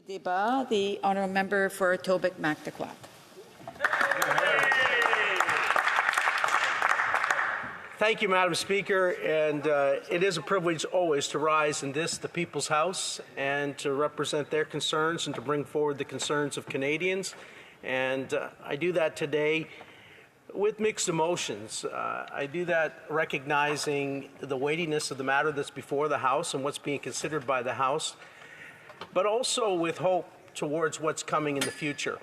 débat, the honourable member for Tobic-Mactaquac. Thank you, Madam Speaker, and it is a privilege always to rise in this, the People's House, and to represent their concerns and to bring forward the concerns of Canadians. And I do that today with mixed emotions. I do that recognizing the weightiness of the matter that's before the House and what's being considered by the House, but also with hope towards what's coming in the future.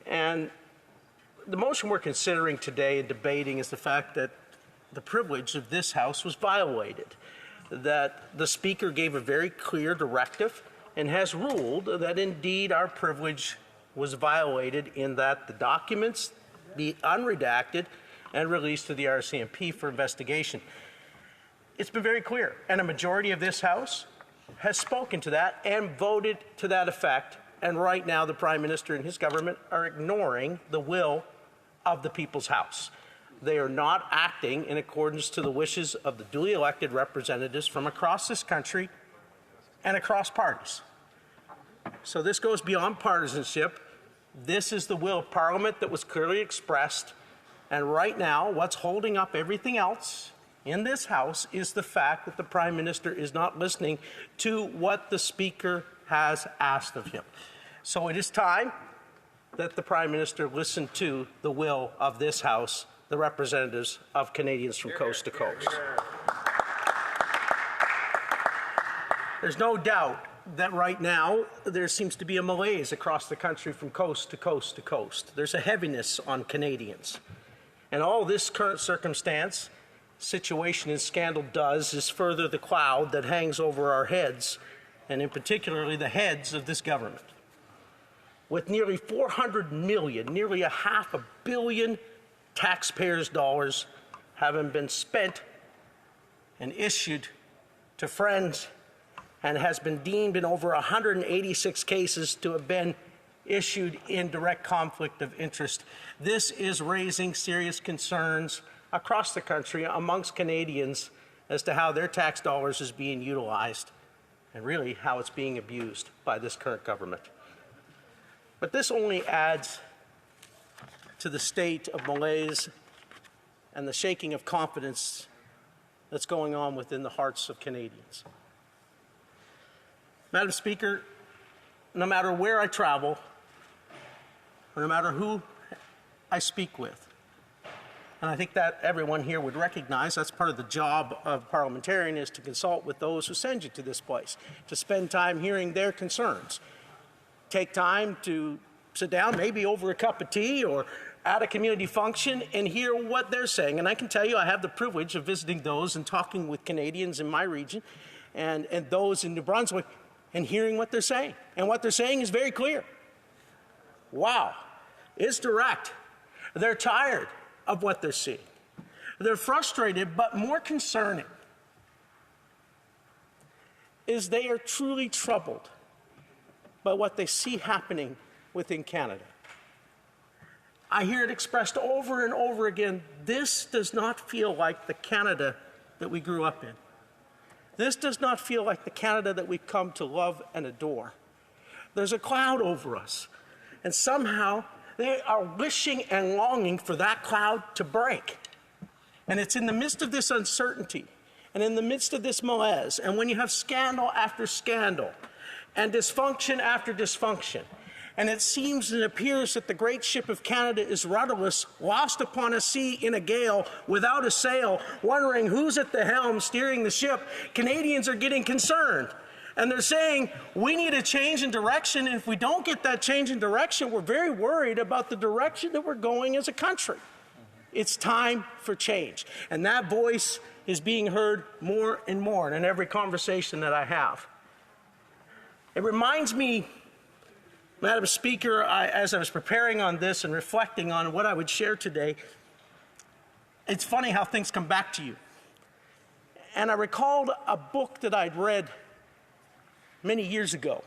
And the motion we're considering today and debating is the fact that the privilege of this House was violated, that the Speaker gave a very clear directive and has ruled that indeed our privilege was violated in that the documents be unredacted and released to the RCMP for investigation. It's been very clear, and a majority of this House has spoken to that and voted to that effect, and right now the Prime Minister and his government are ignoring the will of the People's House. They are not acting in accordance to the wishes of the duly elected representatives from across this country and across parties. So this goes beyond partisanship. This is the will of Parliament that was clearly expressed, and right now what's holding up everything else in this House is the fact that the Prime Minister is not listening to what the Speaker has asked of him. So it is time that the Prime Minister listen to the will of this House, the representatives of Canadians from coast to coast. There's no doubt that right now there seems to be a malaise across the country from coast to coast to coast. There's a heaviness on Canadians. And all this current circumstance, situation and scandal does is further the cloud that hangs over our heads, and in particularly the heads of this government. With nearly 400 million, nearly $500 million taxpayers' dollars having been spent and issued to friends, and has been deemed in over 186 cases to have been issued in direct conflict of interest. This is raising serious concerns across the country amongst Canadians as to how their tax dollars is being utilized and really how it's being abused by this current government. But this only adds to the state of malaise and the shaking of confidence that's going on within the hearts of Canadians. Madam Speaker, no matter where I travel, or no matter who I speak with, and I think that everyone here would recognize that's part of the job of a parliamentarian, is to consult with those who send you to this place, to spend time hearing their concerns. Take time to sit down, maybe over a cup of tea or at a community function, and hear what they're saying. And I can tell you I have the privilege of visiting those and talking with Canadians in my region and those in New Brunswick, and hearing what they're saying. And what they're saying is very clear. Wow, it's direct. They're tired of what they're seeing. They're frustrated, but more concerning is they are truly troubled by what they see happening within Canada. I hear it expressed over and over again, this does not feel like the Canada that we grew up in. This does not feel like the Canada that we've come to love and adore. There's a cloud over us, and somehow they are wishing and longing for that cloud to break. And it's in the midst of this uncertainty, and in the midst of this malaise, and when you have scandal after scandal, and dysfunction after dysfunction, and it seems and appears that the great ship of Canada is rudderless, lost upon a sea in a gale, without a sail, wondering who's at the helm steering the ship, Canadians are getting concerned. And they're saying, we need a change in direction, and if we don't get that change in direction, we're very worried about the direction that we're going as a country. It's time for change. And that voice is being heard more and more in every conversation that I have. It reminds me, Madam Speaker, as I was preparing on this and reflecting on what I would share today, it's funny how things come back to you. And I recalled a book that I'd read many years ago.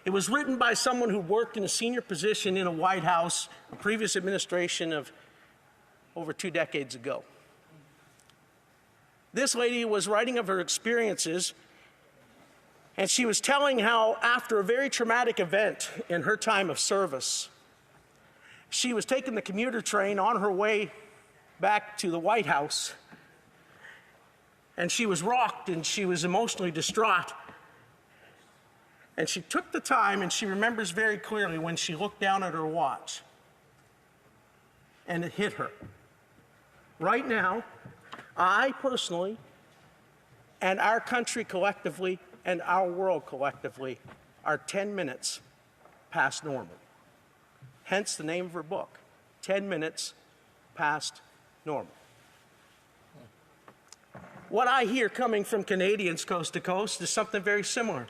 It was written by someone who worked in a senior position in a White House, a previous administration of over 2 decades ago. This lady was writing of her experiences And she was telling how after a very traumatic event in her time of service, she was taking the commuter train on her way back to the White House, and she was rocked and she was emotionally distraught. And she took the time, and she remembers very clearly when she looked down at her watch, and it hit her. Right now, I personally, and our country collectively, and our world collectively, are 10 minutes past normal. Hence the name of her book, 10 Minutes Past Normal. What I hear coming from Canadians coast to coast is something very similar.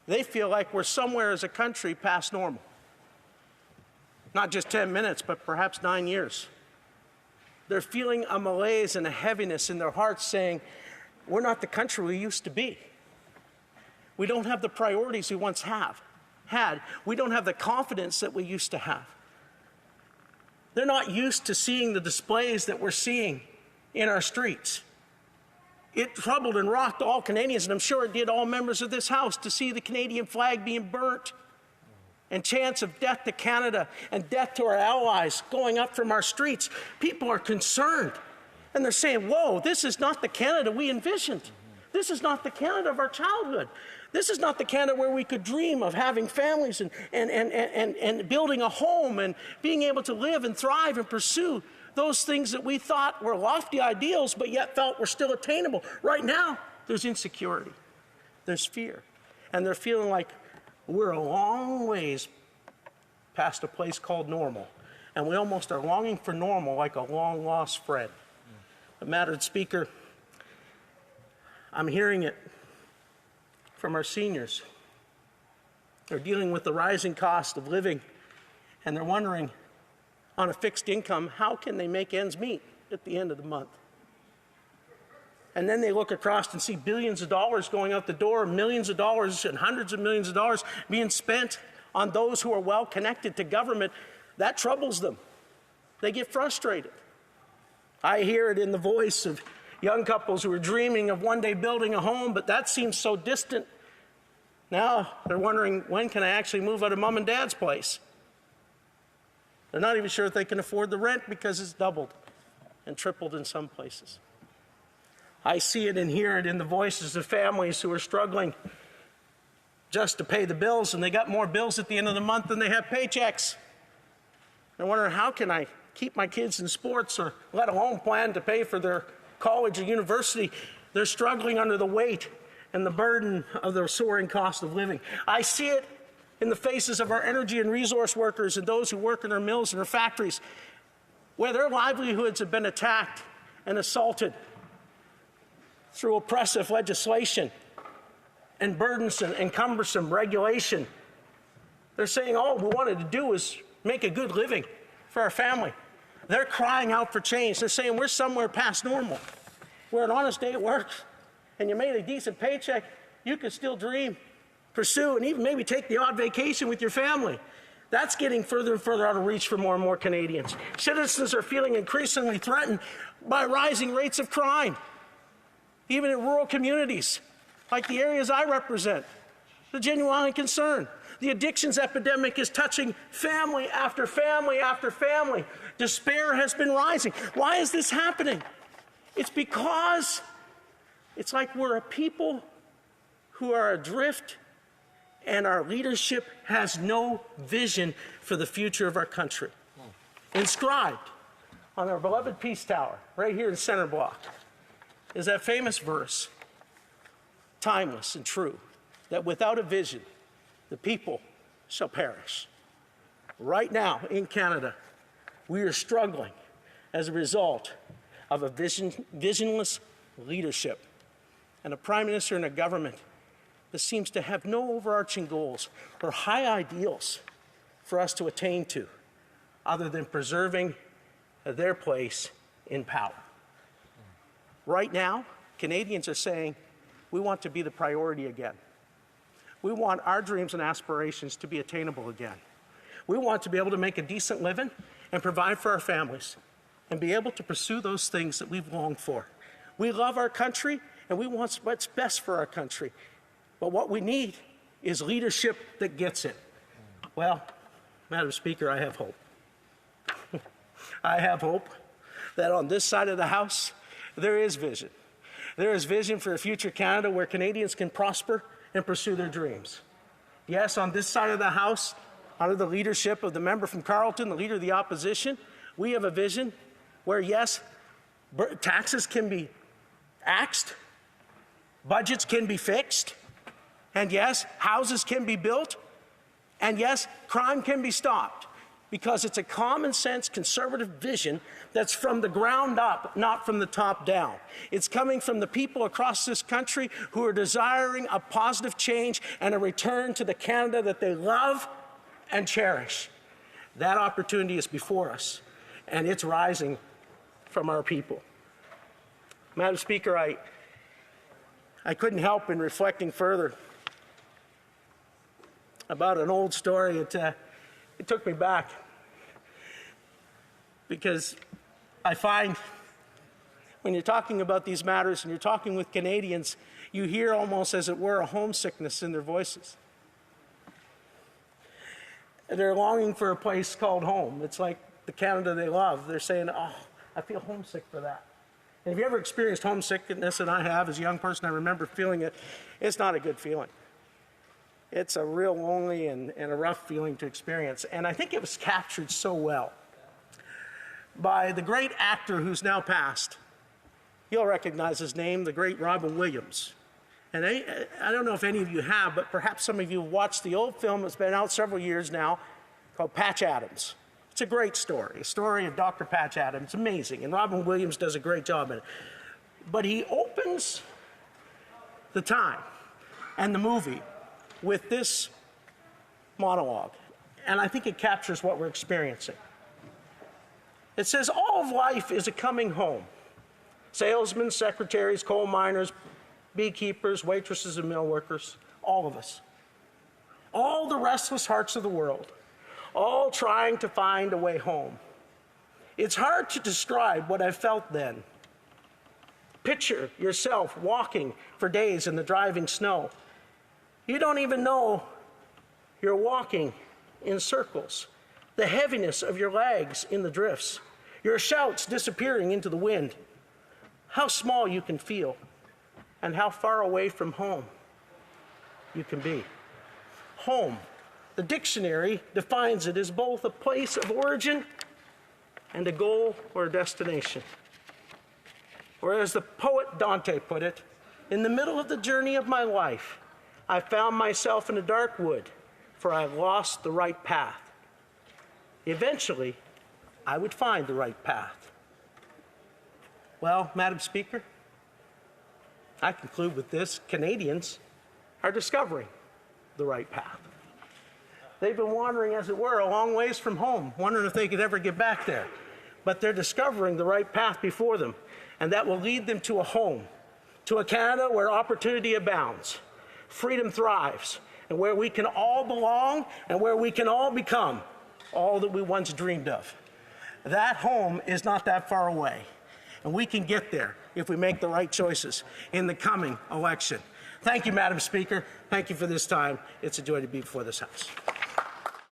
They feel like we're somewhere as a country past normal. Not just 10 minutes, but perhaps 9 years. They're feeling a malaise and a heaviness in their hearts saying, we're not the country we used to be. We don't have the priorities we once had. We don't have the confidence that we used to have. They're not used to seeing the displays that we're seeing in our streets. It troubled and rocked all Canadians, and I'm sure it did all members of this House, to see the Canadian flag being burnt and chants of death to Canada and death to our allies going up from our streets. People are concerned, and they're saying, whoa, this is not the Canada we envisioned. This is not the Canada of our childhood. This is not the Canada where we could dream of having families and building a home and being able to live and thrive and pursue those things that we thought were lofty ideals but yet felt were still attainable. Right now, there's insecurity, there's fear, and they're feeling like we're a long ways past a place called normal, and we almost are longing for normal like a long-lost friend. But Madam Speaker, I'm hearing it from our seniors. They're dealing with the rising cost of living, and they're wondering, on a fixed income, how can they make ends meet at the end of the month? And then they look across and see billions of dollars going out the door, millions of dollars and hundreds of millions of dollars being spent on those who are well connected to government. That troubles them. They get frustrated. I hear it in the voice of young couples who are dreaming of one day building a home, but that seems so distant. Now they're wondering, when can I actually move out of mom and dad's place? They're not even sure if they can afford the rent because it's doubled and tripled in some places. I see it and hear it in the voices of families who are struggling just to pay the bills, and they got more bills at the end of the month than they have paychecks. They're wondering, how can I keep my kids in sports, or let alone plan to pay for their college or university? They're struggling under the weight and the burden of the soaring cost of living. I see it in the faces of our energy and resource workers and those who work in our mills and our factories, where their livelihoods have been attacked and assaulted through oppressive legislation and burdensome and cumbersome regulation. They're saying all we wanted to do was make a good living for our family. They're crying out for change. They're saying we're somewhere past normal, where an honest day at work and you made a decent paycheck, you could still dream, pursue, and even maybe take the odd vacation with your family. That's getting further and further out of reach for more and more Canadians. Citizens are feeling increasingly threatened by rising rates of crime, even in rural communities, like the areas I represent. They're genuinely concerned. The addictions epidemic is touching family after family after family. Despair has been rising. Why is this happening? It's because it's like we're a people who are adrift, and our leadership has no vision for the future of our country. Inscribed on our beloved Peace Tower, right here in center block, is that famous verse, timeless and true, that without a vision, the people shall perish. Right now in Canada, we are struggling as a result of a visionless leadership and a prime minister and a government that seems to have no overarching goals or high ideals for us to attain to other than preserving their place in power. Right now, Canadians are saying, we want to be the priority again. We want our dreams and aspirations to be attainable again. We want to be able to make a decent living and provide for our families and be able to pursue those things that we've longed for. We love our country, and we want what's best for our country. But what we need is leadership that gets it. Well, Madam Speaker, I have hope. I have hope that on this side of the House, there is vision. There is vision for a future Canada where Canadians can prosper and pursue their dreams. Yes, on this side of the House, under the leadership of the member from Carleton, the leader of the opposition, we have a vision where, yes, taxes can be axed, budgets can be fixed, and yes, houses can be built, and yes, crime can be stopped, because it's a common sense conservative vision that's from the ground up, not from the top down. It's coming from the people across this country who are desiring a positive change and a return to the Canada that they love and cherish. That opportunity is before us, and it's rising from our people. Madam Speaker, I couldn't help in reflecting further about an old story. It took me back, because I find when you're talking about these matters and you're talking with Canadians, you hear almost, as it were, a homesickness in their voices. They're longing for a place called home. It's like the Canada they love. They're saying, oh, I feel homesick for that. And have you ever experienced homesickness? And I have. As a young person, I remember feeling it. It's not a good feeling. It's a real lonely and a rough feeling to experience. And I think it was captured so well by the great actor who's now passed. You'll recognize his name, the great Robin Williams. And I don't know if any of you have, but perhaps some of you have watched the old film that's been out several years now called Patch Adams. It's a great story, a story of Dr. Patch Adams. Amazing, and Robin Williams does a great job in it. But he opens the time and the movie with this monologue, and I think it captures what we're experiencing. It says, all of life is a coming home. Salesmen, secretaries, coal miners, beekeepers, waitresses, and mill workers, all of us. All the restless hearts of the world, all trying to find a way home. It's hard to describe what I felt then. Picture yourself walking for days in the driving snow. You don't even know you're walking in circles. The heaviness of your legs in the drifts. Your shouts disappearing into the wind. How small you can feel, and how far away from home you can be. Home. The dictionary defines it as both a place of origin and a goal or a destination. Or as the poet Dante put it, in the middle of the journey of my life, I found myself in a dark wood, for I lost the right path. Eventually, I would find the right path. Well, Madam Speaker, I conclude with this. Canadians are discovering the right path. They've been wandering, as it were, a long ways from home, wondering if they could ever get back there. But they're discovering the right path before them, and that will lead them to a home, to a Canada where opportunity abounds, freedom thrives, and where we can all belong and where we can all become all that we once dreamed of. That home is not that far away, and we can get there if we make the right choices in the coming election. Thank you, Madam Speaker. Thank you for this time. It's a joy to be before this House.